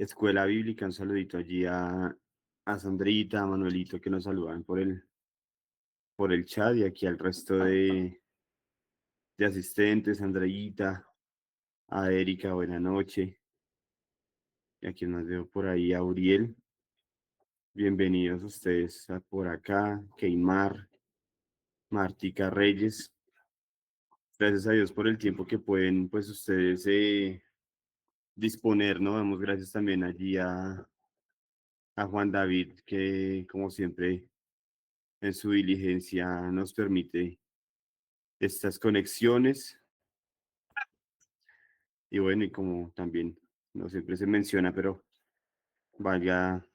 Escuela Bíblica. Un saludito allí a Sandrita, a Manuelito, que nos saludan por el chat, y aquí al resto de asistentes, Andreita, a Erika, buena noche. Y a quien más veo por ahí, a Uriel. Bienvenidos ustedes por acá, Keimar, Martica Reyes. Gracias a Dios por el tiempo que pueden, pues, ustedes disponer, ¿no? Damos gracias también allí a Juan David, que como siempre en su diligencia nos permite estas conexiones. Y bueno, y como también no siempre se menciona, pero valga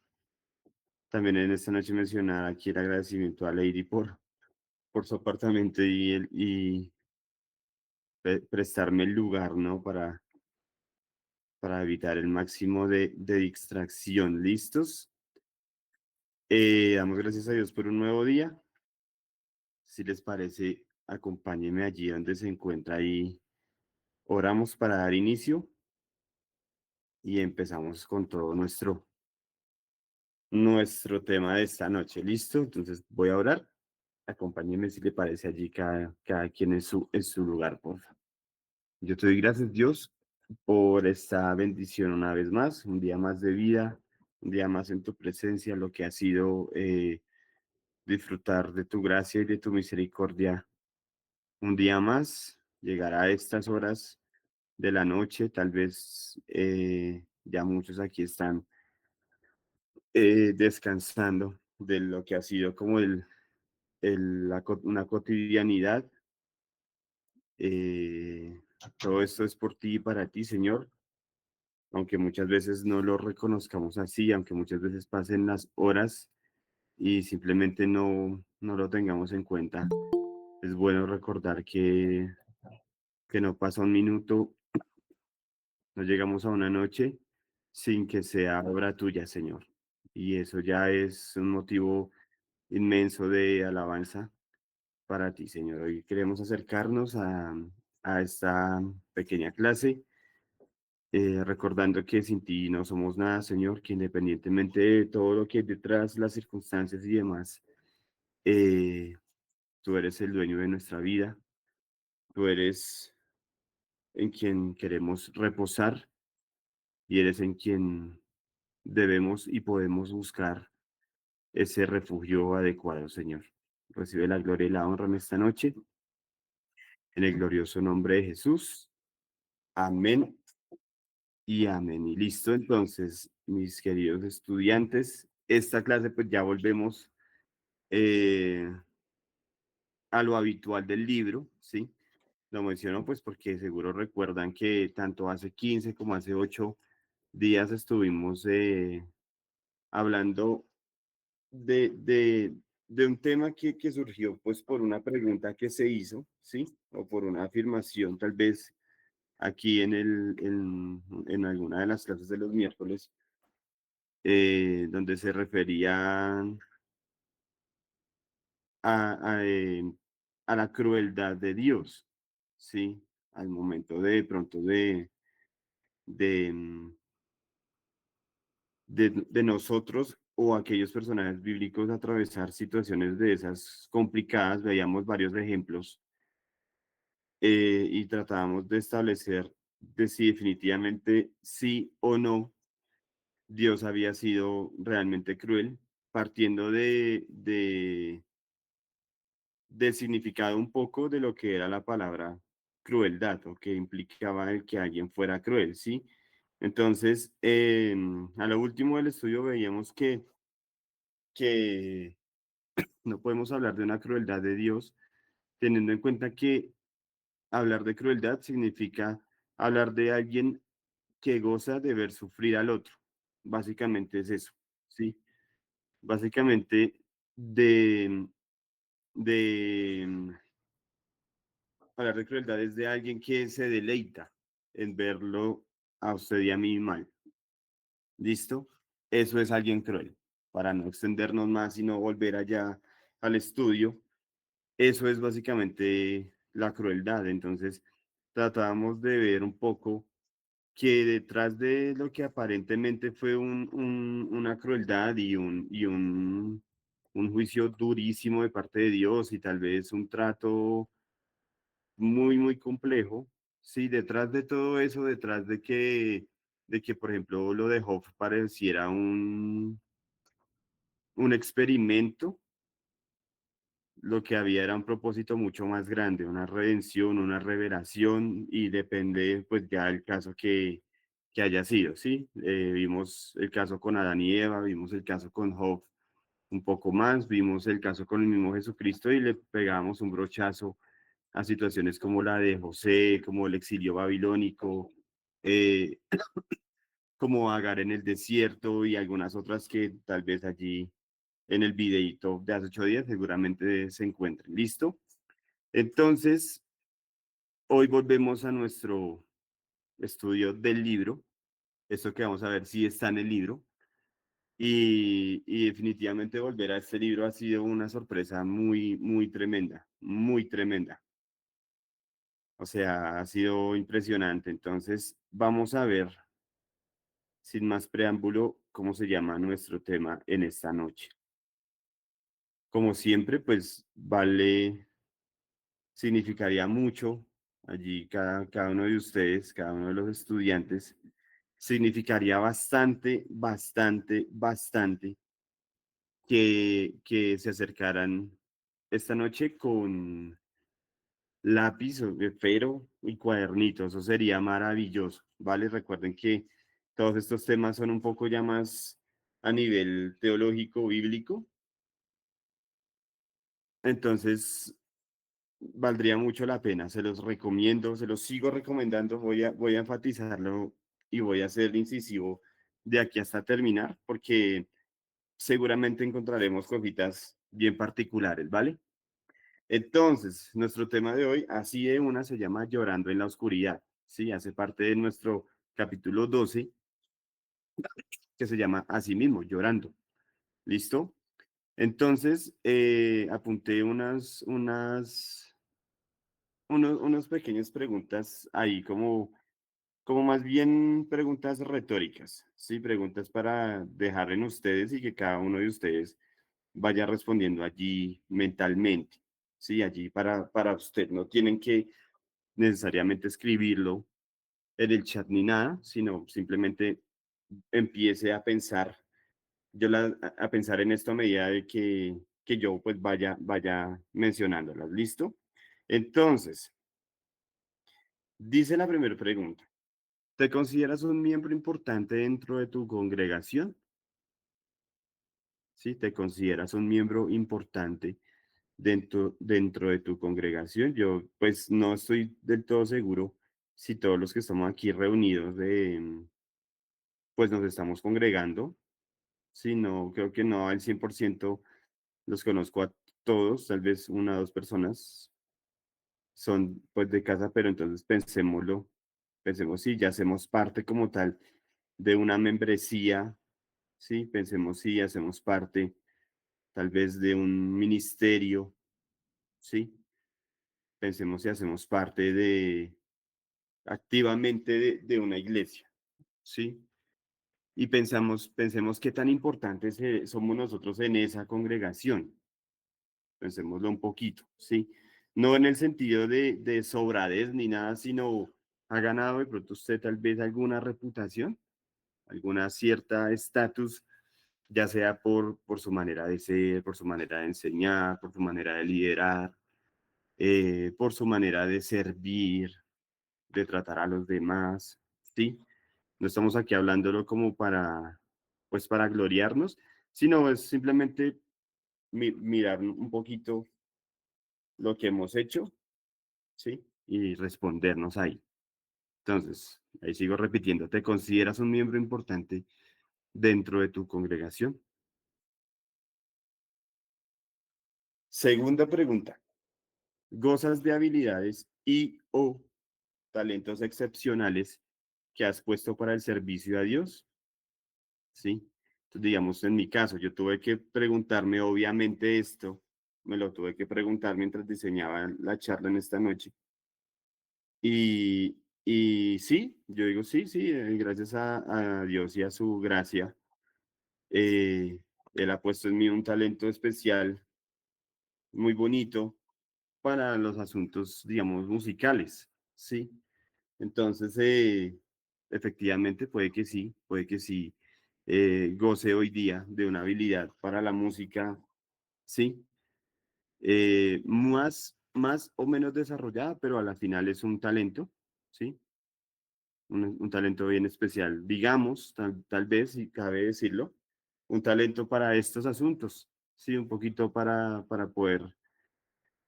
también en esta noche mencionar aquí el agradecimiento a Lady por su apartamento y prestarme el lugar, ¿no? Para evitar el máximo de distracción. ¿Listos? Damos gracias a Dios por un nuevo día. Si les parece, acompáñenme allí donde se encuentra y oramos para dar inicio y empezamos con todo nuestro tema de esta noche. ¿Listo? Entonces voy a orar. Acompáñenme si le parece allí cada quien en su lugar, por favor. Yo te doy gracias, Dios, por esta bendición una vez más, un día más de vida, un día más en tu presencia, lo que ha sido disfrutar de tu gracia y de tu misericordia. Un día más, llegará a estas horas de la noche, tal vez ya muchos aquí están descansando de lo que ha sido como una cotidianidad. Eh, Todo esto es por ti y para ti, Señor, aunque muchas veces no lo reconozcamos así, aunque muchas veces pasen las horas y simplemente no lo tengamos en cuenta. Es bueno recordar que no pasa un minuto, no llegamos a una noche sin que sea obra tuya, Señor. Y eso ya es un motivo inmenso de alabanza para ti, Señor. Hoy queremos acercarnos a esta pequeña clase, recordando que sin ti no somos nada, Señor, que independientemente de todo lo que hay detrás, las circunstancias y demás, eh, tú eres el dueño de nuestra vida, tú eres en quien queremos reposar y eres en quien debemos y podemos buscar ese refugio adecuado, Señor. Recibe la gloria y la honra en esta noche, en el glorioso nombre de Jesús. Amén y amén. Y listo, entonces, mis queridos estudiantes, esta clase pues ya volvemos eh, a lo habitual del libro, ¿sí? Lo menciono pues porque seguro recuerdan que tanto hace 15 como hace 8 días estuvimos hablando de un tema que surgió pues por una pregunta que se hizo, ¿sí? O por una afirmación tal vez aquí en alguna de las clases de los miércoles, donde se referían a, a, eh, a la crueldad de Dios, ¿sí? Al momento de pronto de, mm, de nosotros o aquellos personajes bíblicos atravesar situaciones de esas complicadas, veíamos varios ejemplos y tratábamos de establecer de si definitivamente sí o no Dios había sido realmente cruel, partiendo del significado un poco de lo que era la palabra crueldad o que implicaba el que alguien fuera cruel, ¿sí? Entonces, a lo último del estudio veíamos que no podemos hablar de una crueldad de Dios, teniendo en cuenta que hablar de crueldad significa hablar de alguien que goza de ver sufrir al otro. Básicamente es eso, ¿sí? Básicamente de hablar de crueldad es de alguien que se deleita en verlo a usted y a mí mal. ¿Listo? Eso es alguien cruel. Para no extendernos más y no volver allá al estudio, eso es básicamente la crueldad. Entonces, tratábamos de ver un poco que detrás de lo que aparentemente fue una crueldad un juicio durísimo de parte de Dios y tal vez un trato muy, muy complejo, sí, detrás de todo eso, detrás de que por ejemplo, lo de Hoff pareciera un experimento, lo que había era un propósito mucho más grande, una redención, una revelación, y depende pues ya el caso que haya sido, ¿sí? Vimos el caso con Adán y Eva, vimos el caso con Job un poco más, vimos el caso con el mismo Jesucristo y le pegamos un brochazo a situaciones como la de José, como el exilio babilónico, eh, como Agar en el desierto y algunas otras que tal vez allí en el videito de hace 8 días seguramente se encuentren. ¿Listo? Entonces, hoy volvemos a nuestro estudio del libro. Esto que vamos a ver si está en el libro. Y definitivamente volver a este libro ha sido una sorpresa muy, muy tremenda, muy tremenda. O sea, ha sido impresionante. Entonces, vamos a ver, sin más preámbulo, cómo se llama nuestro tema en esta noche. Como siempre, pues vale, significaría mucho allí cada uno de ustedes, cada uno de los estudiantes, significaría bastante, bastante, bastante que se acercaran esta noche con lápiz, esfero y cuadernito. Eso sería maravilloso, ¿vale? Recuerden que todos estos temas son un poco ya más a nivel teológico, bíblico. Entonces, valdría mucho la pena. Se los recomiendo, se los sigo recomendando. Voy a enfatizarlo y voy a ser incisivo de aquí hasta terminar, porque seguramente encontraremos cositas bien particulares, ¿vale? Entonces, nuestro tema de hoy, así de una, se llama Llorando en la Oscuridad. Sí, hace parte de nuestro capítulo 12, que se llama así mismo, Llorando. ¿Listo? Entonces, apunté unas pequeñas preguntas ahí, como más bien preguntas retóricas, ¿sí? Preguntas para dejar en ustedes y que cada uno de ustedes vaya respondiendo allí mentalmente, ¿sí? Allí para usted. No tienen que necesariamente escribirlo en el chat ni nada, sino simplemente empiece a pensar, a pensar en esto a medida de que yo pues vaya mencionándolas. ¿Listo? Entonces, dice la primera pregunta. ¿Te consideras un miembro importante dentro de tu congregación? ¿Sí? ¿Te consideras un miembro importante dentro de tu congregación? Yo pues no estoy del todo seguro si todos los que estamos aquí reunidos pues nos estamos congregando. Sí, no, creo que no al 100% los conozco a todos, tal vez una o dos personas son pues de casa, pero entonces pensémoslo, pensemos si ya hacemos parte como tal de una membresía, sí, pensemos si hacemos parte tal vez de un ministerio, sí, pensemos si hacemos parte de activamente de una iglesia, sí, y pensemos qué tan importantes somos nosotros en esa congregación. Pensémoslo un poquito, ¿sí? No en el sentido de sobradez ni nada, sino ha ganado de pronto usted tal vez alguna reputación, alguna cierta estatus, ya sea por su manera de ser, por su manera de enseñar, por su manera de liderar, por su manera de servir, de tratar a los demás, ¿sí? No estamos aquí hablándolo como pues para gloriarnos, sino es simplemente mirar un poquito lo que hemos hecho, ¿sí? Y respondernos ahí. Entonces, ahí sigo repitiendo, ¿te consideras un miembro importante dentro de tu congregación? Segunda pregunta, ¿gozas de habilidades y o talentos excepcionales que has puesto para el servicio a Dios? ¿Sí? Entonces, digamos, en mi caso, yo tuve que preguntarme, obviamente esto, me lo tuve que preguntar mientras diseñaba la charla en esta noche. Y sí, yo digo sí, sí, gracias a Dios y a su gracia, eh, Él ha puesto en mí un talento especial muy bonito para los asuntos, digamos, musicales, ¿sí? Entonces, efectivamente, puede que sí, goce hoy día de una habilidad para la música, ¿sí? Más o menos desarrollada, pero a la final es un talento, ¿sí? Un talento bien especial, digamos, tal vez, si cabe decirlo, un talento para estos asuntos, ¿sí? Un poquito para poder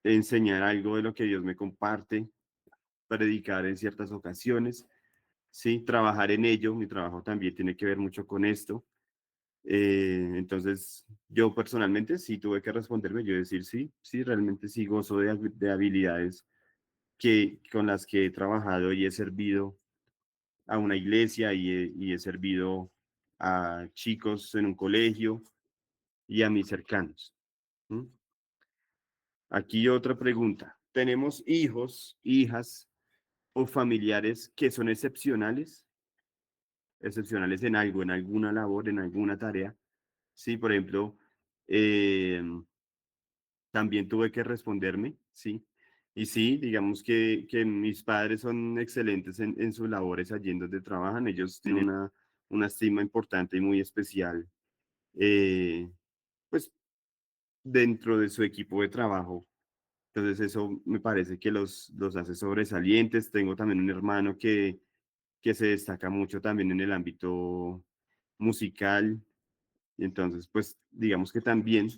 enseñar algo de lo que Dios me comparte, predicar en ciertas ocasiones, ¿sí? Trabajar en ello, mi trabajo también tiene que ver mucho con esto. Entonces, yo personalmente sí tuve que responderme, yo decir sí, sí, realmente sí gozo de habilidades con las que he trabajado y he servido a una iglesia y he servido a chicos en un colegio y a mis cercanos. ¿Mm? Aquí otra pregunta. ¿Tenemos hijos, hijas o familiares que son excepcionales? Excepcionales en algo, en alguna labor, en alguna tarea. Sí, por ejemplo, eh, también tuve que responderme, sí. Y sí, digamos que mis padres son excelentes en sus labores allí en donde trabajan. Ellos tienen una estima importante y muy especial, eh, pues, dentro de su equipo de trabajo. Entonces eso me parece que los hace sobresalientes. Tengo también un hermano que se destaca mucho también en el ámbito musical. Y entonces, pues, digamos que también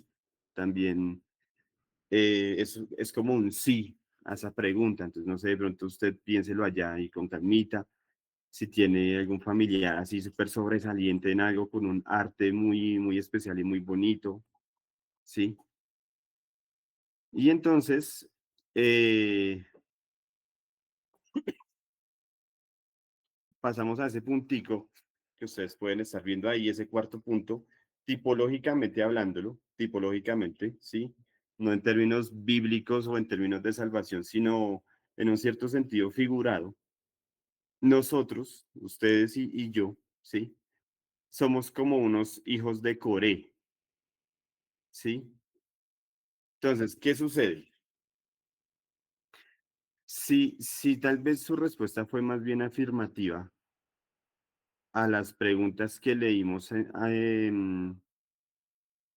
es como un sí a esa pregunta. Entonces, no sé, de pronto usted piénselo allá y con calmita, si tiene algún familiar así súper sobresaliente en algo con un arte muy, muy especial y muy bonito, ¿sí? Y entonces, eh, pasamos a ese puntico que ustedes pueden estar viendo ahí, ese cuarto punto, tipológicamente hablándolo, tipológicamente, ¿sí? No en términos bíblicos o en términos de salvación, sino en un cierto sentido figurado. Nosotros, ustedes y yo, ¿sí? Somos como unos hijos de Coré, ¿sí? Entonces, ¿qué sucede? Si tal vez su respuesta fue más bien afirmativa a las preguntas que leímos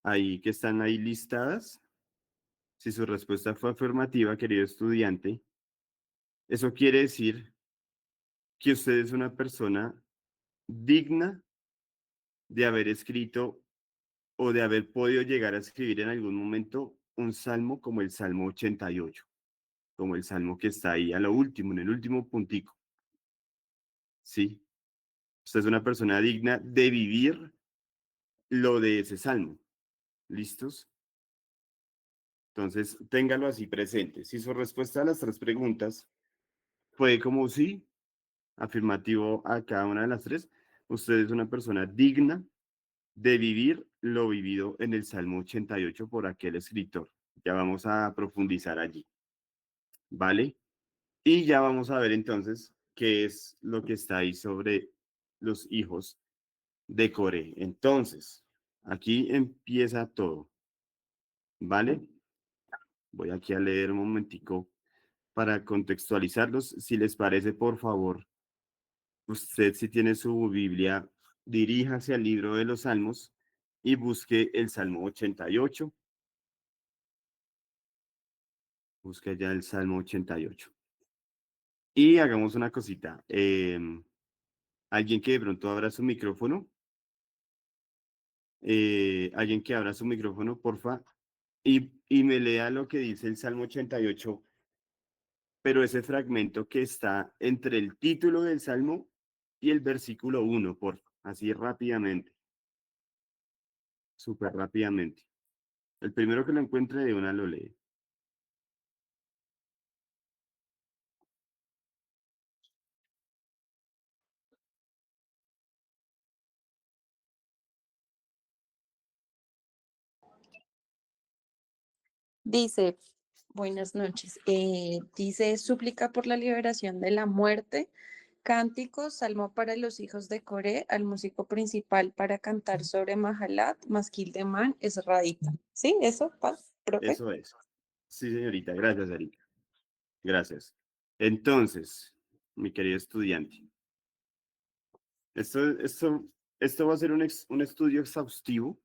ahí, que están ahí listadas, si su respuesta fue afirmativa, querido estudiante, eso quiere decir que usted es una persona digna de haber escrito o de haber podido llegar a escribir en algún momento un salmo como el Salmo 88, como el salmo que está ahí a lo último, en el último puntico. Sí, usted es una persona digna de vivir lo de ese salmo. ¿Listos? Entonces, téngalo así presente. Si su respuesta a las tres preguntas fue como sí, afirmativo a cada una de las tres, usted es una persona digna de vivir lo vivido en el Salmo 88 por aquel escritor. Ya vamos a profundizar allí, ¿vale? Y ya vamos a ver entonces qué es lo que está ahí sobre los hijos de Coré. Entonces, aquí empieza todo, ¿vale? Voy aquí a leer un momentico para contextualizarlos. Si les parece, por favor, usted si tiene su Biblia, diríjase al libro de los Salmos y busque el Salmo 88. Busque ya el Salmo 88. Y hagamos una cosita. Alguien que de pronto abra su micrófono. Alguien que abra su micrófono, porfa. Y me lea lo que dice el Salmo 88, pero ese fragmento que está entre el título del Salmo y el versículo 1, porfa. Así rápidamente, súper rápidamente. El primero que lo encuentre de una lo lee. Dice, Buenas noches. Dice súplica por la liberación de la muerte, cántico, salmo para los hijos de Coré, al músico principal para cantar sobre Mahalat, Masquil de Man, es Raíta. ¿Sí? ¿Eso, Paz, profe? Eso es. Sí, señorita. Gracias, Erika. Gracias. Entonces, mi querido estudiante, esto, esto, esto va a ser un estudio exhaustivo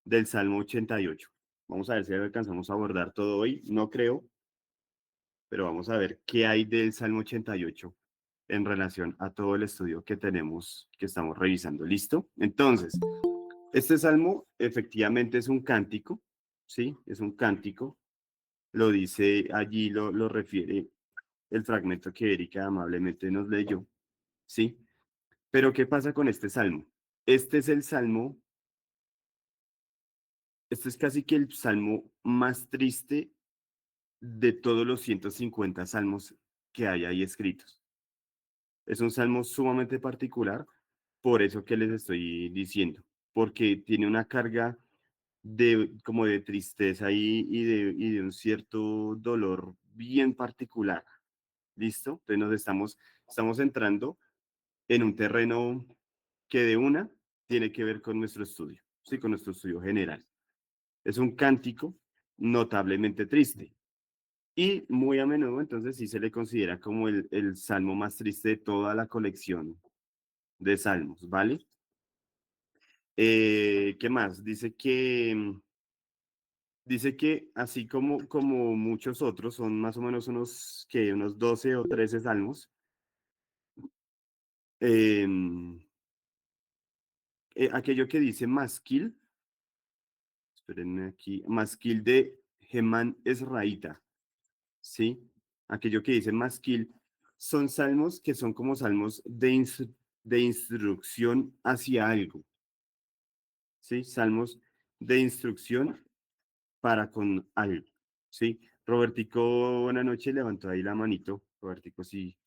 del Salmo 88. Vamos a ver si alcanzamos a abordar todo hoy. No creo, pero vamos a ver qué hay del Salmo 88 en relación a todo el estudio que tenemos, que estamos revisando. ¿Listo? Entonces, este salmo efectivamente es un cántico, ¿sí? Es un cántico. Lo dice allí, lo refiere el fragmento que Erika amablemente nos leyó, ¿sí? Pero ¿qué pasa con este salmo? Este es el salmo, este es casi que el salmo más triste de todos los 150 salmos que hay ahí escritos. Es un salmo sumamente particular, por eso que les estoy diciendo, porque tiene una carga de como de tristeza y de un cierto dolor bien particular. ¿Listo? Entonces estamos entrando en un terreno que de una tiene que ver con nuestro estudio, sí, con nuestro estudio general. Es un cántico notablemente triste y muy a menudo entonces sí se le considera como el salmo más triste de toda la colección de salmos, ¿vale? ¿Qué más? Dice que así como muchos otros, son más o menos unos 12 o 13 salmos, eh, aquello que dice masquil, espérenme aquí, masquil de Gemán Esraíta, ¿sí? Aquello que dice masquil son salmos que son como salmos de instrucción hacia algo, ¿sí? Salmos de instrucción para con algo, ¿sí? Robertico, buena noche, levantó ahí la manito. Robertico, sí,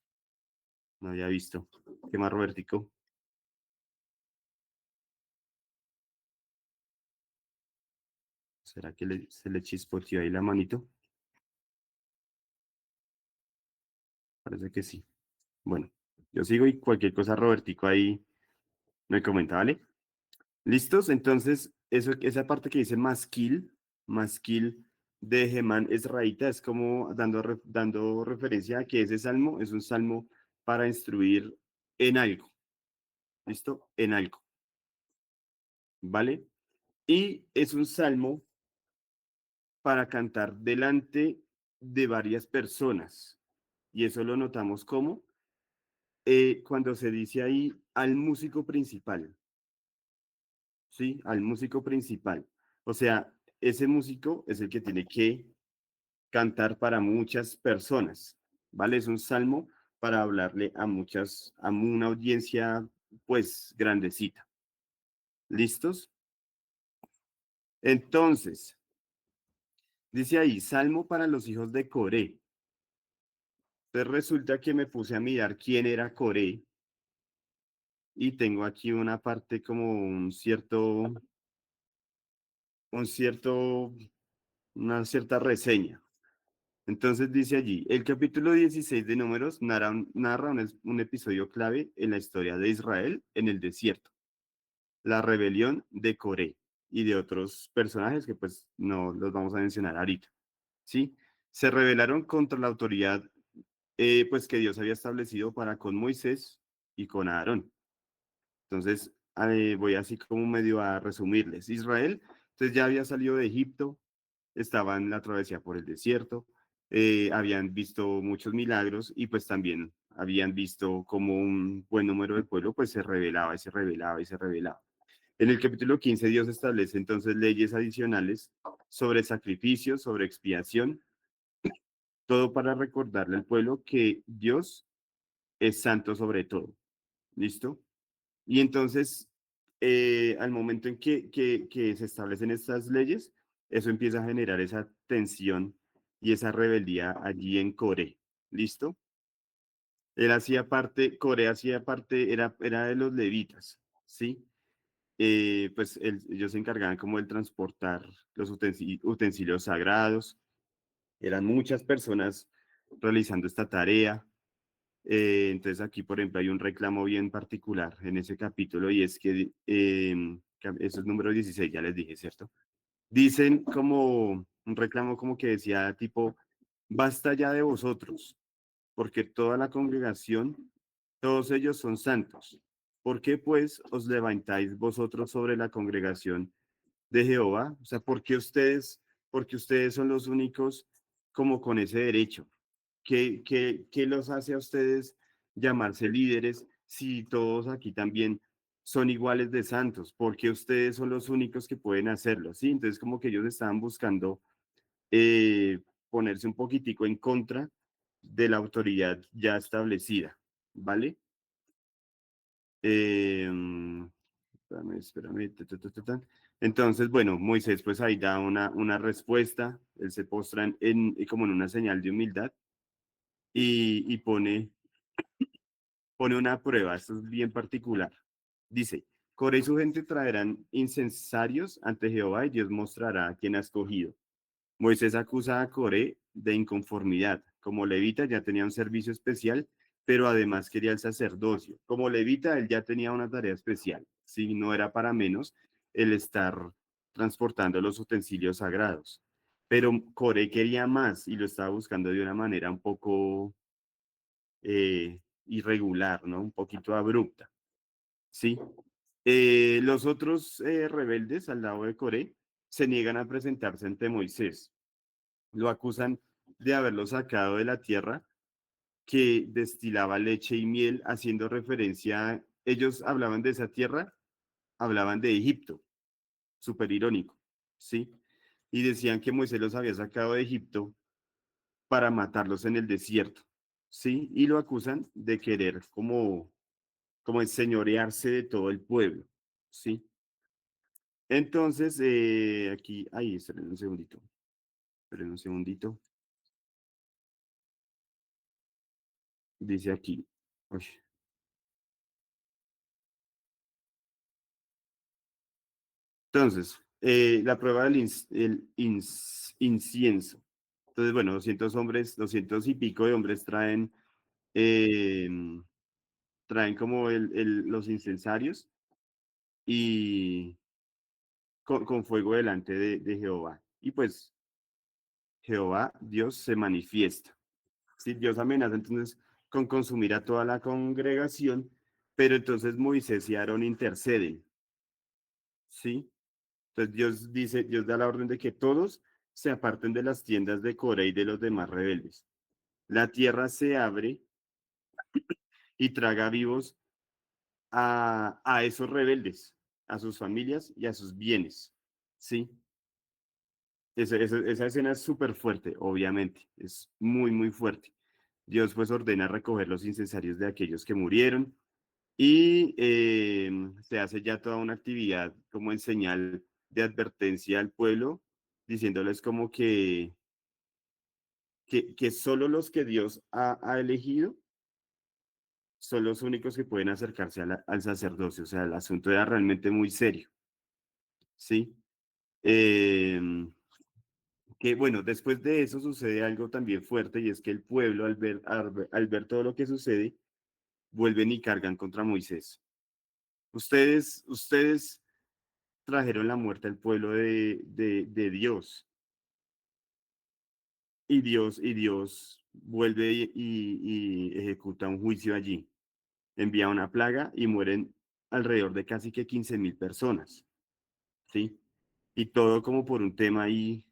no había visto. ¿Qué más, Robertico? ¿Será que se le chispoteó ahí la manito? Parece que sí. Bueno, yo sigo y cualquier cosa, Robertico, ahí me comenta, ¿vale? ¿Listos? Entonces, esa parte que dice masquil de Gemán Esraíta es como dando referencia a que ese salmo es un salmo para instruir en algo. ¿Listo? En algo, ¿vale? Y es un salmo para cantar delante de varias personas. Y eso lo notamos como cuando se dice ahí al músico principal, ¿sí? Al músico principal. O sea, ese músico es el que tiene que cantar para muchas personas, ¿vale? Es un salmo para hablarle a una audiencia, pues, grandecita. ¿Listos? Entonces, dice ahí, salmo para los hijos de Coré. Entonces resulta que me puse a mirar quién era Coré y tengo aquí una parte como un cierto, una cierta reseña. Entonces dice allí, el capítulo 16 de Números narra un episodio clave en la historia de Israel en el desierto, la rebelión de Coré y de otros personajes que pues no los vamos a mencionar ahorita, ¿sí? Se rebelaron contra la autoridad pues que Dios había establecido para con Moisés y con Aarón. Entonces, voy así como medio a resumirles. Israel, entonces ya había salido de Egipto, estaba en la travesía por el desierto, habían visto muchos milagros y pues también habían visto como un buen número del pueblo pues se rebelaba y se rebelaba y se rebelaba. En el capítulo 15 Dios establece entonces leyes adicionales sobre sacrificios, sobre expiación, todo para recordarle al pueblo que Dios es santo sobre todo. ¿Listo? Y entonces, al momento en que se establecen estas leyes, eso empieza a generar esa tensión y esa rebeldía allí en Core. ¿Listo? Él hacía parte, Core hacía parte, era de los levitas, ¿sí? Pues ellos se encargaban como de transportar los utensilios sagrados, Eran muchas personas realizando esta tarea. Entonces aquí, por ejemplo, hay un reclamo bien particular en ese capítulo y es que eso es número 16, ya les dije, ¿cierto? Dicen como un reclamo como que decía tipo, basta ya de vosotros, porque toda la congregación, todos ellos son santos. ¿Por qué pues os levantáis vosotros sobre la congregación de Jehová? O sea, porque ustedes son los únicos como con ese derecho? ¿Qué los hace a ustedes llamarse líderes si todos aquí también son iguales de santos? Porque ustedes son los únicos que pueden hacerlo, ¿sí? Entonces como que ellos estaban buscando eh, ponerse un poquitico en contra de la autoridad ya establecida, ¿vale? Eh, espérame. Entonces, bueno, Moisés pues ahí da una respuesta, él se postra como en una señal de humildad y pone una prueba, esto es bien particular. Dice, Coré y su gente traerán incensarios ante Jehová y Dios mostrará a quién ha escogido. Moisés acusa a Coré de inconformidad. Como levita ya tenía un servicio especial, pero además quería el sacerdocio. Como levita él ya tenía una tarea especial. Si no era para menos el estar transportando los utensilios sagrados. Pero Coré quería más y lo estaba buscando de una manera un poco irregular, ¿no? Un poquito abrupta, ¿sí? Los otros rebeldes al lado de Coré se niegan a presentarse ante Moisés. Lo acusan de haberlo sacado de la tierra que destilaba leche y miel, haciendo referencia, ellos hablaban de esa tierra, hablaban de Egipto, súper irónico, ¿sí? Y decían que Moisés los había sacado de Egipto para matarlos en el desierto, ¿sí? Y lo acusan de querer como enseñorearse de todo el pueblo, ¿sí? Entonces, aquí, ahí, esperen un segundito, dice aquí, uy, entonces, la prueba del incienso. Entonces, bueno, 200 hombres, 200 y pico de hombres eh, traen como los incensarios y con fuego delante de Jehová. Y pues Jehová, Dios, se manifiesta. ¿Sí? Dios amenaza entonces con consumir a toda la congregación, pero entonces Moisés y Aarón interceden. ¿Sí? Entonces Dios da la orden de que todos se aparten de las tiendas de Coré y de los demás rebeldes. La tierra se abre y traga vivos a esos rebeldes, a sus familias y a sus bienes. ¿Sí? Esa escena es súper fuerte, obviamente, es muy, muy fuerte. Dios pues ordena recoger los incensarios de aquellos que murieron y se hace ya toda una actividad como en señal de advertencia al pueblo, diciéndoles como que solo los que Dios ha elegido son los únicos que pueden acercarse al sacerdocio. O sea, el asunto era realmente muy serio, ¿sí? Eh, que bueno, después de eso sucede algo también fuerte y es que el pueblo al ver todo lo que sucede, vuelven y cargan contra Moisés. Ustedes trajeron la muerte al pueblo de Dios y Dios vuelve y ejecuta un juicio allí. Envía una plaga y mueren alrededor de casi que 15.000 personas, ¿sí? Y todo como por un tema ahí,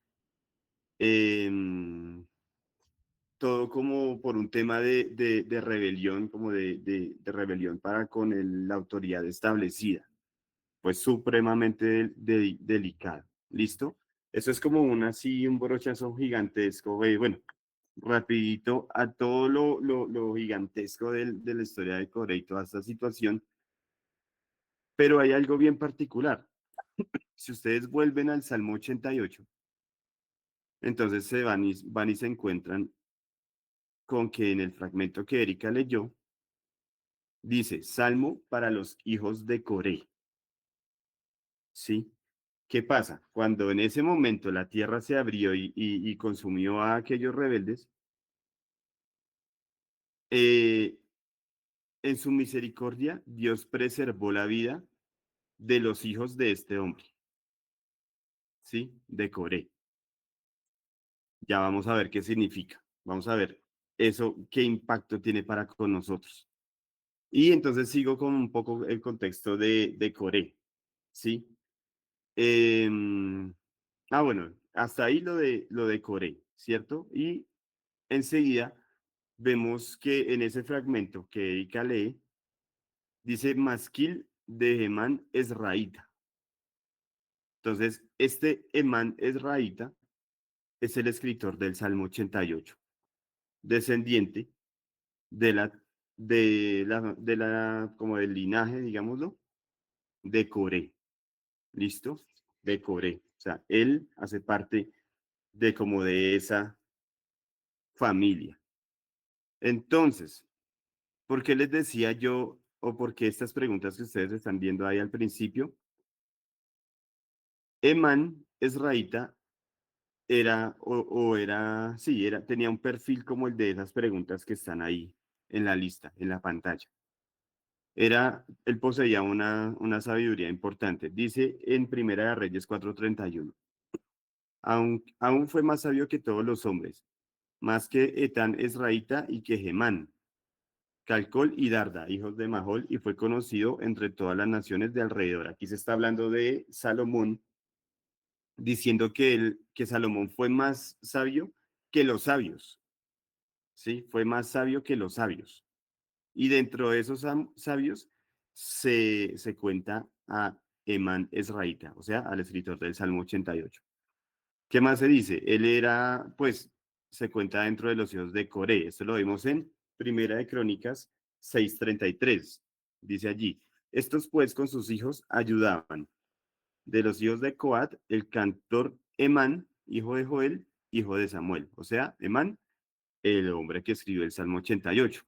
em, todo como por un tema de rebelión, como de rebelión para con la autoridad establecida. Pues supremamente delicado. ¿Listo? Eso es como así, un brochazo gigantesco, bueno, rapidito a todo lo gigantesco de la historia de Corea y toda esta situación, pero hay algo bien particular. Si ustedes vuelven al Salmo 88, entonces se van y se encuentran con que en el fragmento que Erika leyó, dice, Salmo para los hijos de Coré, ¿sí? ¿Qué pasa? Cuando en ese momento la tierra se abrió y consumió a aquellos rebeldes, eh, en su misericordia, Dios preservó la vida de los hijos de este hombre, ¿sí? De Coré. Ya vamos a ver qué significa. Vamos a ver eso, qué impacto tiene para con nosotros. Y entonces sigo con un poco el contexto de Coré, ¿sí? Em, bueno, hasta ahí lo de Coré, ¿cierto? Y enseguida vemos que en ese fragmento que Erika lee, dice Masquil de Hemán Esraíta. Entonces, este Hemán Esraíta es el escritor del Salmo 88, descendiente de como del linaje, digámoslo, de Coré. ¿Listo? De Coré. O sea, él hace parte de como de esa familia. Entonces, ¿por qué les decía yo, o por qué estas preguntas que ustedes están viendo ahí al principio? Eman Esraíta era, sí, tenía un perfil como el de esas preguntas que están ahí en la lista, en la pantalla. Él poseía una sabiduría importante. Dice en Primera de Reyes 4:31, aún fue más sabio que todos los hombres, más que Etán Esraíta y que Gemán, Calcol y Darda, hijos de Mahol, y fue conocido entre todas las naciones de alrededor. Aquí se está hablando de Salomón, diciendo que Salomón fue más sabio que los sabios, ¿sí? Fue más sabio que los sabios. Y dentro de esos sabios se cuenta a Emán Esraíta, o sea, al escritor del Salmo 88. ¿Qué más se dice? Él era, pues, se cuenta dentro de los hijos de Coré. Esto lo vimos en Primera de Crónicas 6:33. Dice allí, estos pues con sus hijos ayudaban. De los hijos de Coat, el cantor Emán, hijo de Joel, hijo de Samuel. O sea, Emán, el hombre que escribió el Salmo 88.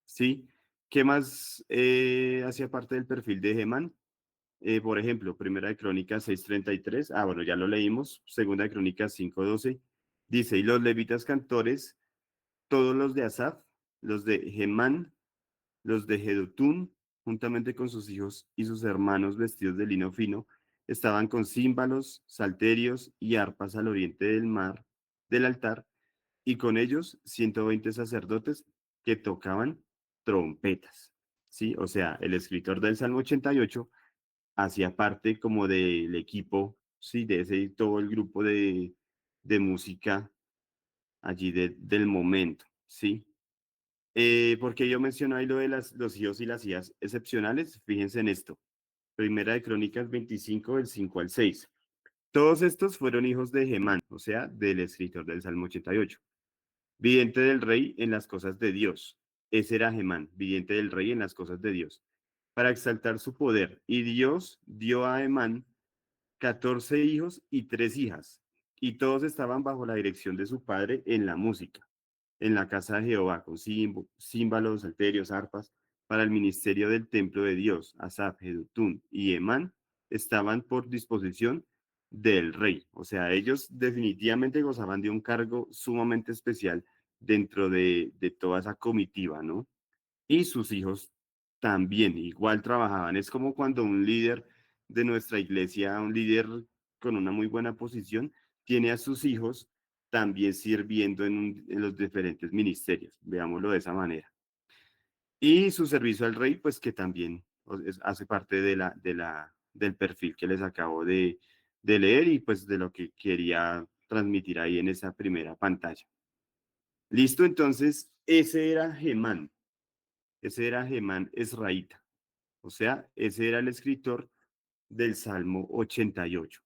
¿Sí? ¿Qué más hacía parte del perfil de Emán? Por ejemplo, Primera de Crónicas 6:33. Bueno, ya lo leímos. Segunda de Crónicas 5:12. Dice, y los levitas cantores, todos los de Asaf, los de Gemán, los de Jedutún, juntamente con sus hijos y sus hermanos vestidos de lino fino, estaban con címbalos, salterios y arpas al oriente del mar, del altar, y con ellos 120 sacerdotes que tocaban trompetas. ¿Sí? O sea, el escritor del Salmo 88 hacía parte como del equipo, sí, de ese todo el grupo de música allí del momento, ¿sí? Porque yo menciono ahí lo de los hijos y las hijas excepcionales, fíjense en esto. Primera de Crónicas 25, del 5 al 6. Todos estos fueron hijos de Gemán, o sea, del escritor del Salmo 88. Vidente del rey en las cosas de Dios. Ese era Gemán, vidente del rey en las cosas de Dios, para exaltar su poder. Y Dios dio a Gemán 14 hijos y 3 hijas, y todos estaban bajo la dirección de su padre en la música, en la casa de Jehová, con címbalos, salterios, arpas, para el ministerio del templo de Dios. Asaf, Jedutún y Emán estaban por disposición del rey. O sea, ellos definitivamente gozaban de un cargo sumamente especial dentro de toda esa comitiva, ¿no? Y sus hijos también igual trabajaban. Es como cuando un líder de nuestra iglesia, un líder con una muy buena posición, tiene a sus hijos también sirviendo en los diferentes ministerios, veámoslo de esa manera. Y su servicio al rey, pues que también hace parte del perfil que les acabo de leer y pues de lo que quería transmitir ahí en esa primera pantalla. Listo, entonces, ese era Gemán Esraíta, o sea, ese era el escritor del Salmo 88.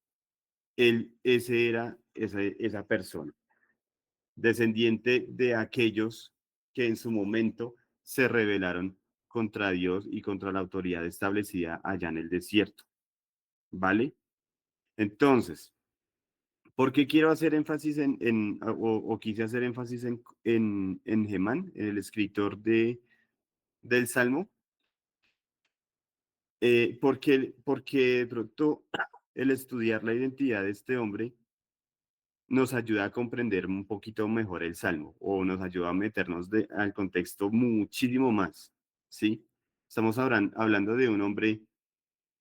Ese era esa persona, descendiente de aquellos que en su momento se rebelaron contra Dios y contra la autoridad establecida allá en el desierto. ¿Vale? Entonces, ¿por qué quiero hacer énfasis o quise hacer énfasis en Gemán, en el escritor del Salmo? Porque de pronto el estudiar la identidad de este hombre nos ayuda a comprender un poquito mejor el Salmo o nos ayuda a meternos al contexto muchísimo más, ¿sí? Estamos hablando de un hombre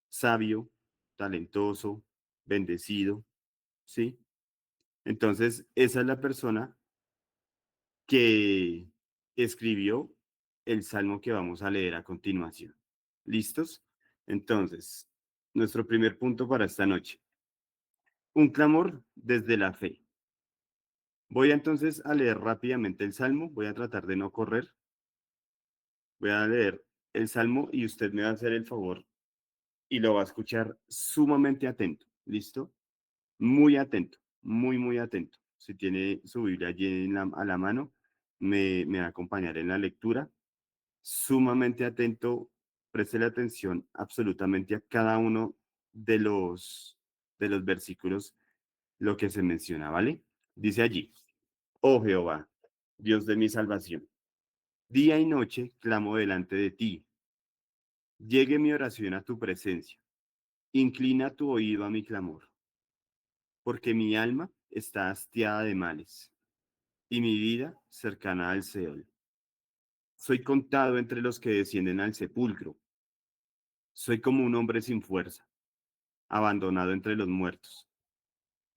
sabio, talentoso, bendecido, ¿sí? Entonces, esa es la persona que escribió el Salmo que vamos a leer a continuación. ¿Listos? Entonces, nuestro primer punto para esta noche. Un clamor desde la fe. Voy entonces a leer rápidamente el Salmo, voy a tratar de no correr, voy a leer el Salmo y usted me va a hacer el favor y lo va a escuchar sumamente atento, ¿listo? Muy atento, muy, muy atento. Si tiene su Biblia allí a la mano, me va a acompañar en la lectura. Sumamente atento, preste la atención absolutamente a cada uno de los versículos, lo que se menciona, ¿vale? Dice allí, oh Jehová, Dios de mi salvación. Día y noche clamo delante de ti. Llegue mi oración a tu presencia. Inclina tu oído a mi clamor, porque mi alma está hastiada de males y mi vida cercana al Seol. Soy contado entre los que descienden al sepulcro. Soy como un hombre sin fuerza, abandonado entre los muertos,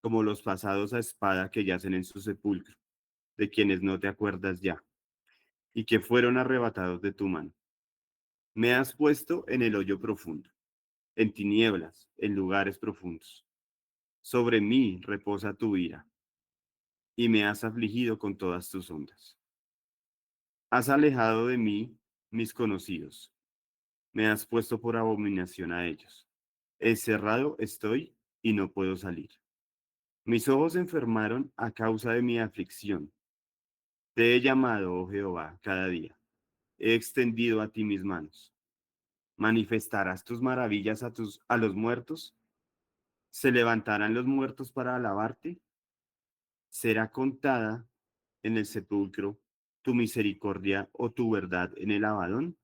como los pasados a espada que yacen en su sepulcro, de quienes no te acuerdas ya, y que fueron arrebatados de tu mano. Me has puesto en el hoyo profundo, en tinieblas, en lugares profundos. Sobre mí reposa tu ira, y me has afligido con todas tus ondas. Has alejado de mí mis conocidos, me has puesto por abominación a ellos. Encerrado estoy y no puedo salir. Mis ojos se enfermaron a causa de mi aflicción. Te he llamado, oh Jehová, cada día. He extendido a ti mis manos. ¿Manifestarás tus maravillas a los muertos? ¿Se levantarán los muertos para alabarte? ¿Será contada en el sepulcro tu misericordia o tu verdad en el Abadón?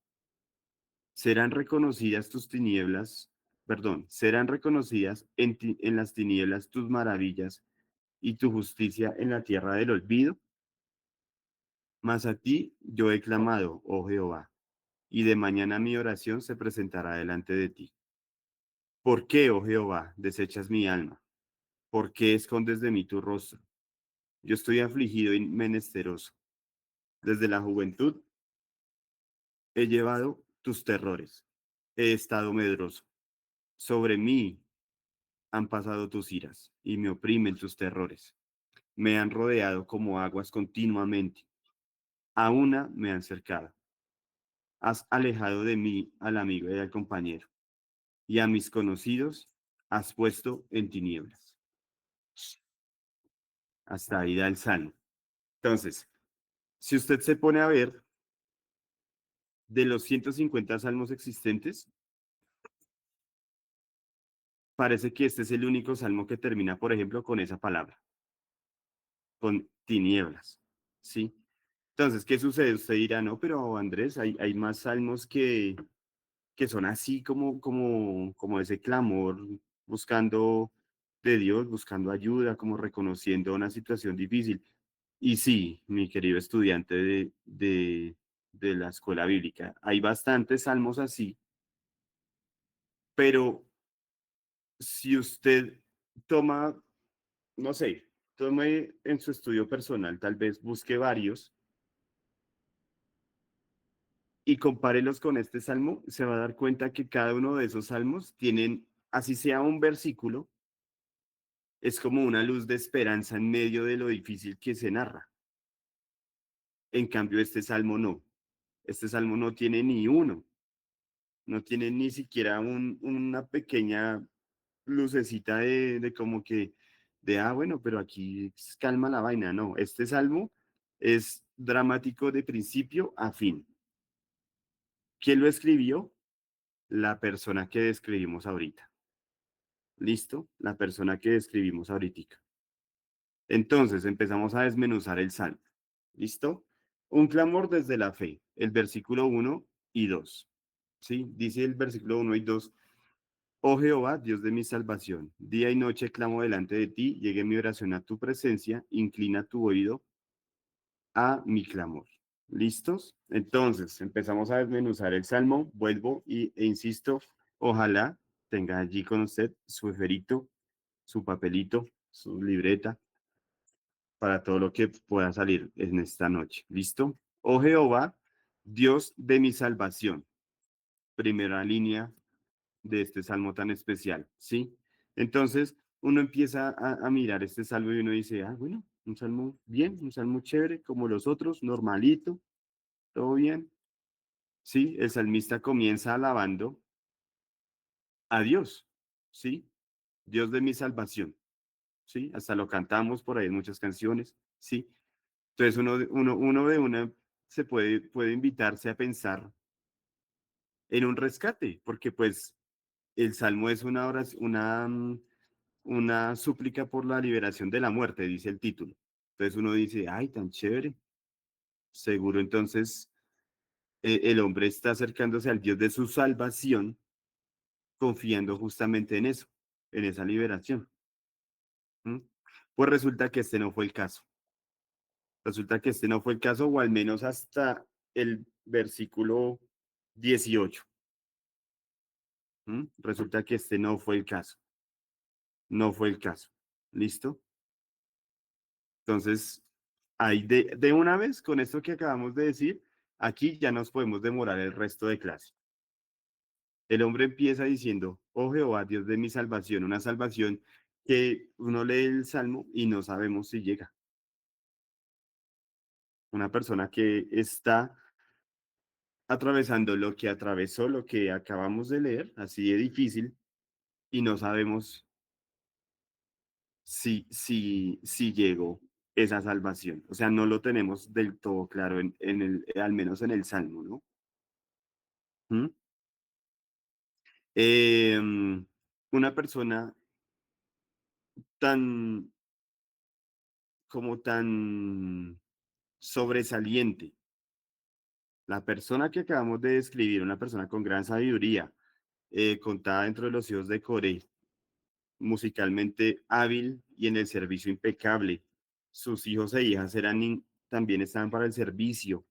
Serán reconocidas tus tinieblas, perdón, serán reconocidas en las tinieblas tus maravillas y tu justicia en la tierra del olvido. Mas a ti yo he clamado, oh Jehová, y de mañana mi oración se presentará delante de ti. ¿Por qué, oh Jehová, desechas mi alma? ¿Por qué escondes de mí tu rostro? Yo estoy afligido y menesteroso. Desde la juventud he llevado tus terrores. He estado medroso. Sobre mí han pasado tus iras y me oprimen tus terrores. Me han rodeado como aguas continuamente. A una me han cercado. Has alejado de mí al amigo y al compañero, y a mis conocidos has puesto en tinieblas. Hasta ahí da el salmo. Entonces, si usted se pone a ver, de los 150 salmos existentes, parece que este es el único salmo que termina, por ejemplo, con esa palabra, con tinieblas, ¿sí? Entonces, ¿qué sucede? Usted dirá, no, pero Andrés, hay más salmos que son así como ese clamor, buscando de Dios, buscando ayuda, como reconociendo una situación difícil. Y sí, mi querido estudiante de la escuela bíblica, hay bastantes salmos así, pero si usted toma, no sé, tome en su estudio personal, tal vez busque varios y compárelos con este salmo, se va a dar cuenta que cada uno de esos salmos tienen, así sea un versículo, es como una luz de esperanza en medio de lo difícil que se narra. En cambio, este salmo no. Este salmo no tiene ni uno, no tiene ni siquiera una pequeña lucecita de como que, bueno, pero aquí calma la vaina. No, este salmo es dramático de principio a fin. ¿Quién lo escribió? La persona que describimos ahorita. ¿Listo? La persona que describimos ahorita. Entonces empezamos a desmenuzar el salmo. ¿Listo? Un clamor desde la fe, el versículo 1 y 2. ¿Sí? Dice el versículo 1 y 2. Oh Jehová, Dios de mi salvación, día y noche clamo delante de ti, llegue mi oración a tu presencia, inclina tu oído a mi clamor. ¿Listos? Entonces, empezamos a desmenuzar el salmo, vuelvo e insisto, ojalá tenga allí con usted su eferito, su papelito, su libreta, para todo lo que pueda salir en esta noche. ¿Listo? Oh Jehová, Dios de mi salvación. Primera línea de este salmo tan especial, ¿sí? Entonces, uno empieza a mirar este salmo y uno dice, ah, bueno, un salmo bien, un salmo chévere, como los otros, normalito, todo bien. Sí, el salmista comienza alabando a Dios, ¿sí? Dios de mi salvación, ¿sí? Hasta lo cantamos por ahí en muchas canciones, ¿sí? Entonces uno de una puede invitarse a pensar en un rescate, porque pues el salmo es una oración, una súplica por la liberación de la muerte, dice el título. Entonces uno dice, ay, tan chévere. Seguro entonces el hombre está acercándose al Dios de su salvación, confiando justamente en eso, en esa liberación. ¿Mm? Pues resulta que este no fue el caso. Resulta que este no fue el caso, o al menos hasta el versículo 18. Resulta que este no fue el caso. No fue el caso. ¿Listo? Entonces, ahí de una vez, con esto que acabamos de decir, aquí ya nos podemos demorar el resto de clase. El hombre empieza diciendo, oh Jehová, Dios de mi salvación, una salvación que uno lee el salmo y no sabemos si llega. Una persona que está atravesando lo que atravesó, lo que acabamos de leer, así de difícil, y no sabemos si llegó esa salvación. O sea, no lo tenemos del todo claro al menos en el salmo, ¿no? ¿Mm? Eh, una persona tan, como tan sobresaliente. La persona que acabamos de describir, una persona con gran sabiduría, contada dentro de los hijos de Coré, musicalmente hábil y en el servicio impecable. Sus hijos e hijas también estaban para el servicio.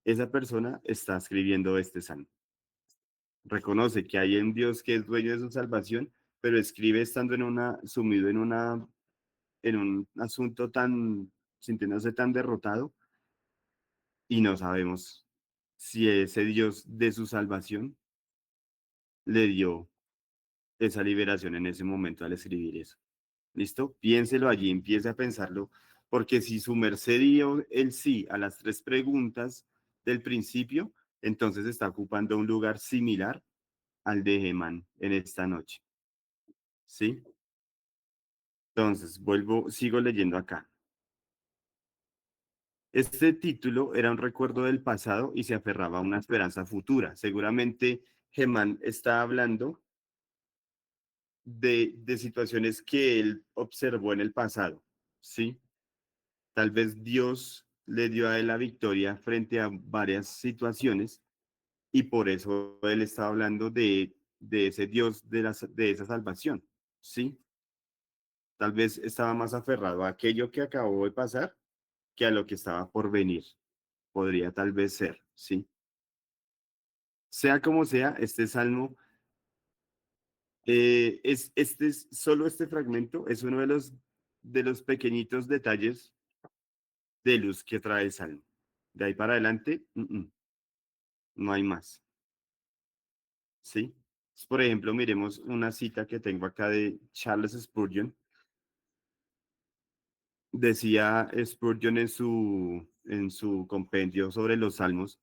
Esa persona está escribiendo este salmo. Reconoce que hay un Dios que es dueño de su salvación, pero escribe estando sumido en un asunto sintiéndose tan derrotado, y no sabemos si ese Dios de su salvación le dio esa liberación en ese momento al escribir eso. ¿Listo? Piénselo allí, empiece a pensarlo, porque si su merced dio el sí a las tres preguntas del principio, entonces está ocupando un lugar similar al de Gemán en esta noche. ¿Sí? Entonces, sigo leyendo acá. Este título era un recuerdo del pasado y se aferraba a una esperanza futura. Seguramente Gemán está hablando de situaciones que él observó en el pasado, ¿sí? Tal vez Dios le dio a él la victoria frente a varias situaciones y por eso él estaba hablando de ese Dios de esa salvación, ¿sí? Tal vez estaba más aferrado a aquello que acabó de pasar que a lo que estaba por venir. Podría tal vez ser, ¿sí? Sea como sea, este salmo, solo este fragmento es uno de los pequeñitos detalles de luz que trae el salmo. De ahí para adelante, no hay más, ¿sí? Por ejemplo, miremos una cita que tengo acá de Charles Spurgeon. Decía Spurgeon en su compendio sobre los salmos,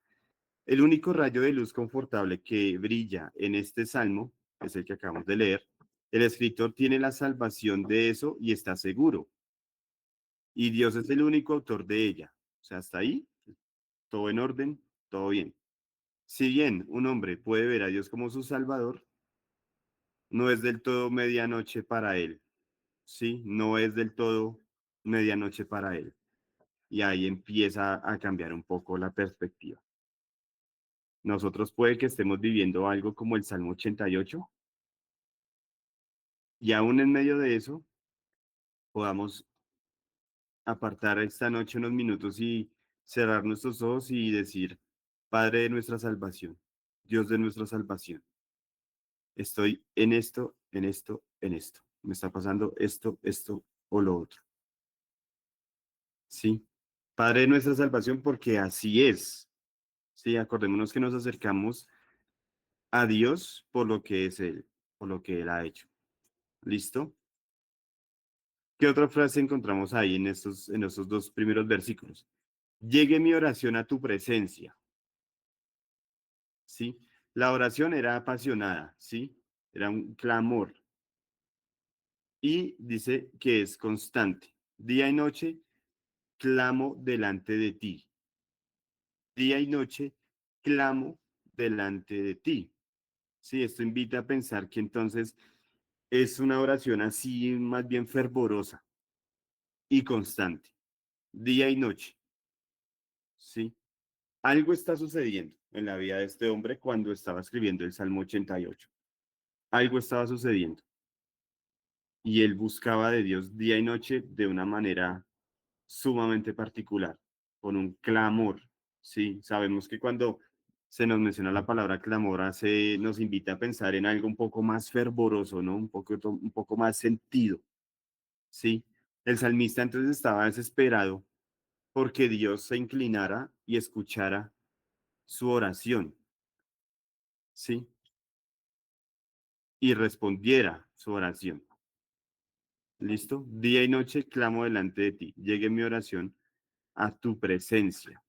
el único rayo de luz confortable que brilla en este salmo, es el que acabamos de leer, el escritor tiene la salvación de eso y está seguro. Y Dios es el único autor de ella. O sea, hasta ahí, todo en orden, todo bien. Si bien un hombre puede ver a Dios como su salvador, no es del todo medianoche para él. Sí, no es del todo medianoche para él. Y ahí empieza a cambiar un poco la perspectiva. nosotros puede que estemos viviendo algo como el Salmo 88 y aún en medio de eso podamos apartar esta noche unos minutos y cerrar nuestros ojos y decir, Padre de nuestra salvación, Dios de nuestra salvación, estoy en esto, en esto, en esto. Me está pasando esto, esto o lo otro. Sí. Padre de nuestra salvación, porque así es. Sí, acordémonos que nos acercamos a Dios por lo que es Él, por lo que Él ha hecho. ¿Listo? ¿Qué otra frase encontramos ahí en estos dos primeros versículos? Llegue mi oración a tu presencia. ¿Sí? La oración era apasionada, ¿sí? Era un clamor. Y dice que es constante. Día y noche clamo delante de ti. Día y noche clamo delante de ti. Sí, esto invita a pensar que entonces es una oración así más bien fervorosa y constante, día y noche, ¿sí? Algo está sucediendo en la vida de este hombre cuando estaba escribiendo el Salmo 88. Algo estaba sucediendo y él buscaba de Dios día y noche de una manera sumamente particular, con un clamor, ¿sí? Sabemos que cuando se nos menciona la palabra clamor, nos invita a pensar en algo un poco más fervoroso, ¿no? Un poco más sentido, ¿sí? El salmista entonces estaba desesperado porque Dios se inclinara y escuchara su oración, ¿sí? Y respondiera su oración. ¿Listo? Día y noche clamo delante de ti. Llegue mi oración a tu presencia.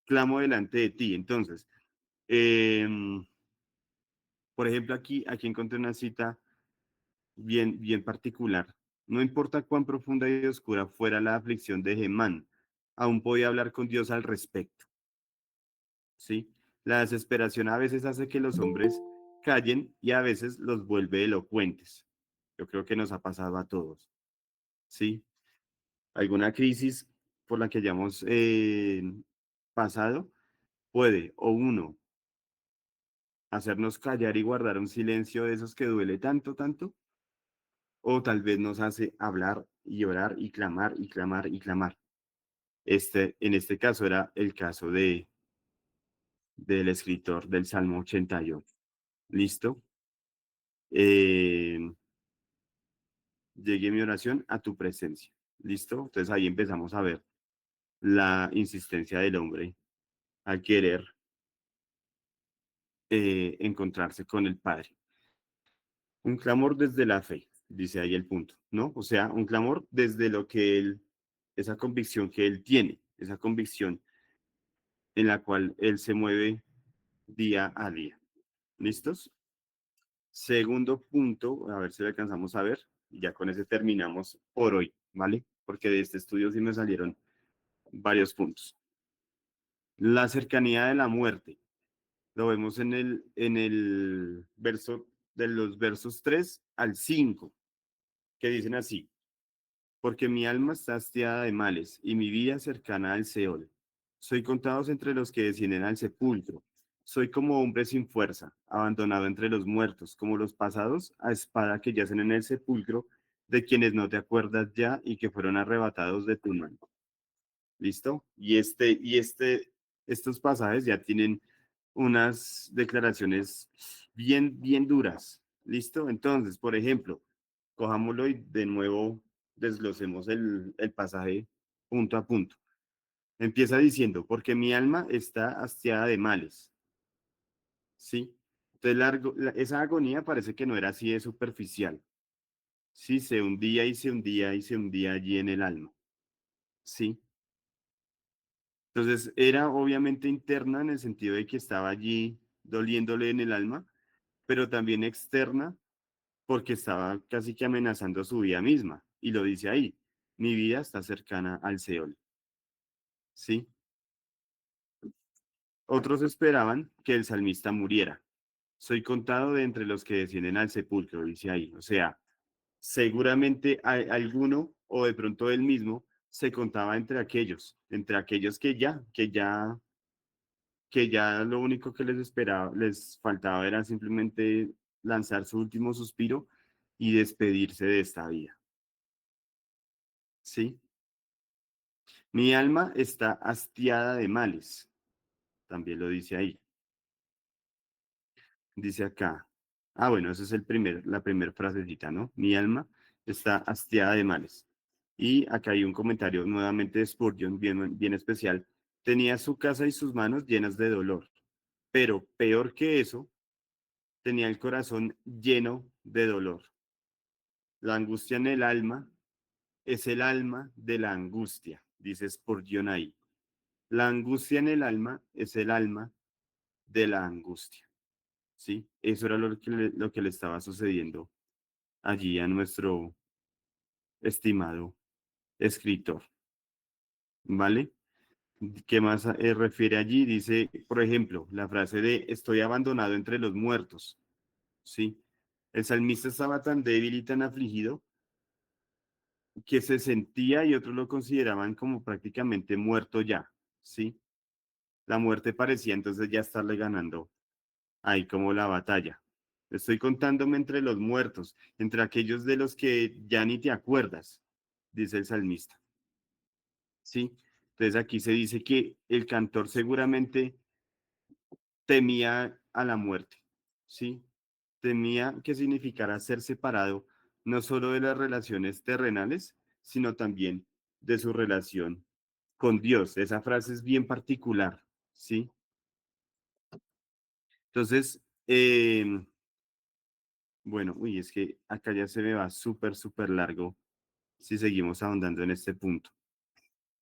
Clamo delante de ti. Entonces, eh, por ejemplo, aquí encontré una cita bien particular. No importa cuán profunda y oscura fuera la aflicción de Gemán, aún podía hablar con Dios al respecto, ¿sí? La desesperación a veces hace que los hombres callen y a veces los vuelve elocuentes. Yo creo que nos ha pasado a todos, ¿sí? Alguna crisis por la que hayamos pasado puede o uno hacernos callar y guardar un silencio de esos que duele tanto, tanto, o tal vez nos hace hablar y orar y clamar y clamar y clamar. En este caso era el caso del escritor del Salmo 88. ¿Listo? Eh, Llegué mi oración a tu presencia. ¿Listo? Entonces ahí empezamos a ver la insistencia del hombre al querer encontrarse con el Padre. Un clamor desde la fe, dice ahí el punto, ¿no? O sea, un clamor desde lo que él, esa convicción que él tiene, esa convicción en la cual él se mueve día a día. ¿Listos? Segundo punto, a ver si lo alcanzamos a ver, y ya con ese terminamos por hoy, ¿vale? Porque de este estudio sí me salieron varios puntos. La cercanía de la muerte. Lo vemos en el verso de los versos 3 al 5 que dicen así: porque mi alma está hastiada de males y mi vida cercana al Seol. Soy contados entre los que descienden al sepulcro. Soy como hombre sin fuerza, abandonado entre los muertos, como los pasados a espada que yacen en el sepulcro, de quienes no te acuerdas ya y que fueron arrebatados de tu mano. ¿Listo? Estos pasajes ya tienen unas declaraciones bien duras. ¿Listo? Entonces, por ejemplo, cojámoslo y de nuevo desglosemos el pasaje punto a punto. Empieza diciendo, porque mi alma está hastiada de males. ¿Sí? Entonces, esa agonía parece que no era así de superficial. Sí, se hundía y se hundía y se hundía allí en el alma. Sí. Entonces era obviamente interna en el sentido de que estaba allí doliéndole en el alma, pero también externa porque estaba casi que amenazando su vida misma. Y lo dice ahí, mi vida está cercana al Seol. ¿Sí? Otros esperaban que el salmista muriera. Soy contado de entre los que descienden al sepulcro, dice ahí. O sea, seguramente alguno o de pronto él mismo se contaba entre aquellos que ya lo único que les esperaba, les faltaba era simplemente lanzar su último suspiro y despedirse de esta vida. ¿Sí? Mi alma está hastiada de males, también lo dice ahí. Dice acá. Ah, bueno, esa es la primera frasecita, ¿no? Mi alma está hastiada de males. Y acá hay un comentario nuevamente de Spurgeon, bien especial. Tenía su casa y sus manos llenas de dolor, pero peor que eso, tenía el corazón lleno de dolor. La angustia en el alma es el alma de la angustia, dice Spurgeon ahí. La angustia en el alma es el alma de la angustia, ¿sí? Eso era lo que le estaba sucediendo allí a nuestro estimado escritor, ¿vale? ¿Qué más refiere allí? Dice, por ejemplo, la frase de estoy abandonado entre los muertos, ¿sí? El salmista estaba tan débil y tan afligido que se sentía y otros lo consideraban como prácticamente muerto ya, ¿sí? La muerte parecía entonces ya estarle ganando ahí como la batalla. Estoy contándome entre los muertos, entre aquellos de los que ya ni te acuerdas, dice el salmista. ¿Sí? Entonces aquí se dice que el cantor seguramente temía a la muerte, ¿sí? Temía que significara ser separado no solo de las relaciones terrenales, sino también de su relación con Dios. Esa frase es bien particular, ¿sí? Entonces, bueno, uy, es que acá ya se me va súper, súper largo si seguimos ahondando en este punto.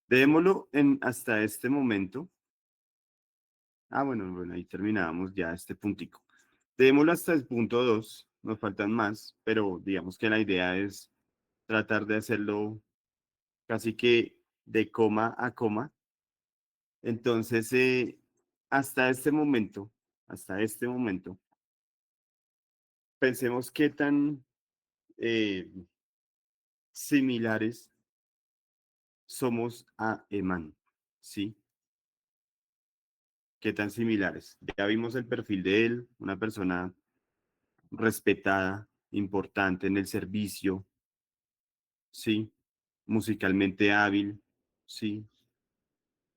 Démoslo en hasta este momento. Ah, bueno, ahí terminábamos ya este puntico. Démoslo hasta el punto 2, nos faltan más, pero digamos que la idea es tratar de hacerlo casi que de coma a coma. Entonces, hasta hasta este momento, pensemos qué tan eh, similares somos a Eman, ¿sí? ¿Qué tan similares? Ya vimos el perfil de él, una persona respetada, importante en el servicio, sí, musicalmente hábil, sí.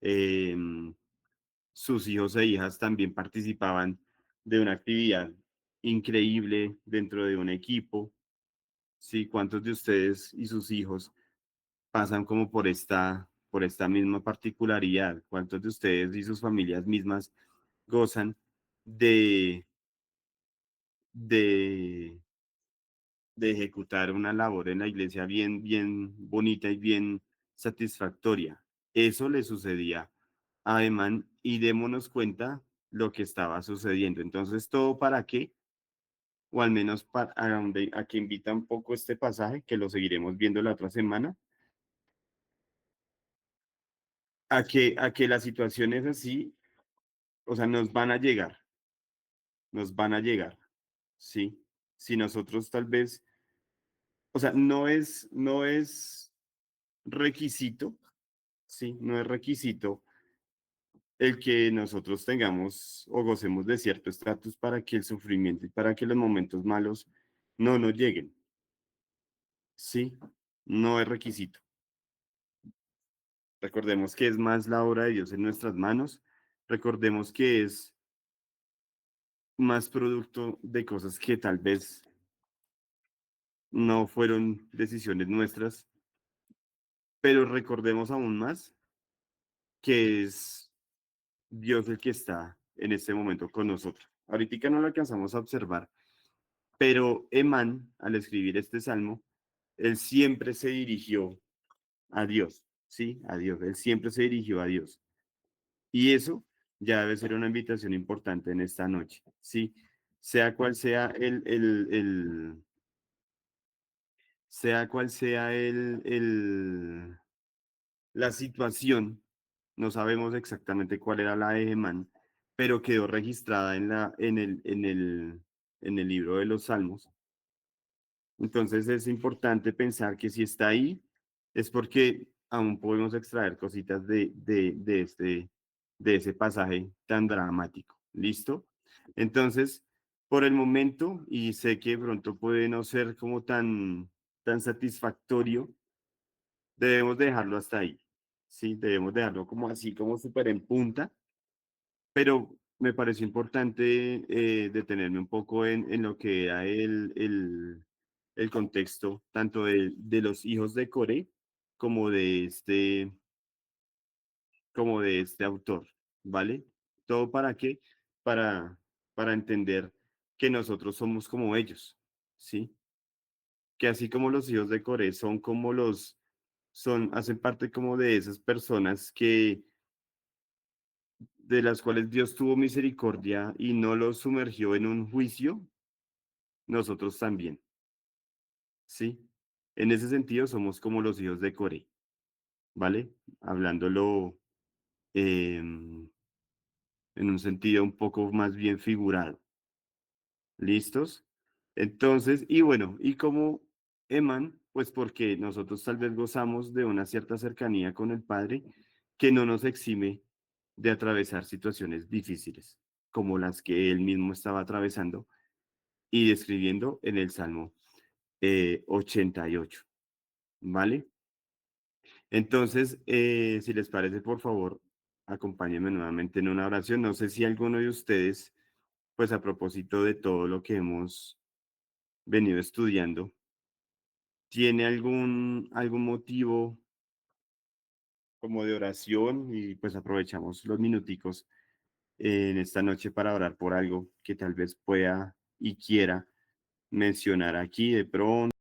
Em, Sus hijos e hijas también participaban de una actividad increíble dentro de un equipo, sí. ¿Cuántos de ustedes y sus hijos pasan como por esta misma particularidad? ¿Cuántos de ustedes y sus familias mismas gozan de, de de ejecutar una labor en la iglesia bien bonita y bien satisfactoria? Eso le sucedía a Emán y démonos cuenta lo que estaba sucediendo. Entonces, ¿todo para qué? O al menos a que invita un poco este pasaje, que lo seguiremos viendo la otra semana, a que las situaciones así, o sea, nos van a llegar, ¿sí? Si nosotros tal vez, o sea, no es requisito. Sí, no es requisito el que nosotros tengamos o gocemos de cierto estatus para que el sufrimiento y para que los momentos malos no nos lleguen. Sí, no es requisito. Recordemos que es más la obra de Dios en nuestras manos. Recordemos que es más producto de cosas que tal vez no fueron decisiones nuestras, pero recordemos aún más que es Dios el que está en este momento con nosotros. Ahorita no lo alcanzamos a observar. Pero Emán, al escribir este salmo, él siempre se dirigió a Dios, ¿sí? A Dios. Él siempre se dirigió a Dios. Y eso ya debe ser una invitación importante en esta noche, ¿sí? Sea cual sea sea cual sea la situación, no sabemos exactamente cuál era la de Emán, pero quedó registrada en el libro de los Salmos. Entonces es importante pensar que si está ahí es porque aún podemos extraer cositas de este de ese pasaje tan dramático. ¿Listo? Entonces, por el momento, y sé que pronto puede no ser como tan satisfactorio, debemos dejarlo hasta ahí. Sí, debemos dejarlo como así, como súper en punta, pero me pareció importante detenerme un poco en lo que era el contexto tanto de los hijos de Coré como como de este autor, ¿vale? ¿Todo para qué? Para, para entender que nosotros somos como ellos, ¿sí? Que así como los hijos de Coré son como hacen parte como de esas personas de las cuales Dios tuvo misericordia y no los sumergió en un juicio, nosotros también, ¿sí? En ese sentido somos como los hijos de Coré, ¿vale? Hablándolo en un sentido un poco más bien figurado. ¿Listos? Entonces, y bueno, y como Eman, pues porque nosotros tal vez gozamos de una cierta cercanía con el Padre que no nos exime de atravesar situaciones difíciles, como las que él mismo estaba atravesando y describiendo en el Salmo 88, ¿vale? Entonces, si les parece, por favor, acompáñenme nuevamente en una oración. No sé si alguno de ustedes, pues a propósito de todo lo que hemos venido estudiando, tiene algún motivo como de oración y pues aprovechamos los minuticos en esta noche para orar por algo que tal vez pueda y quiera mencionar aquí de pronto.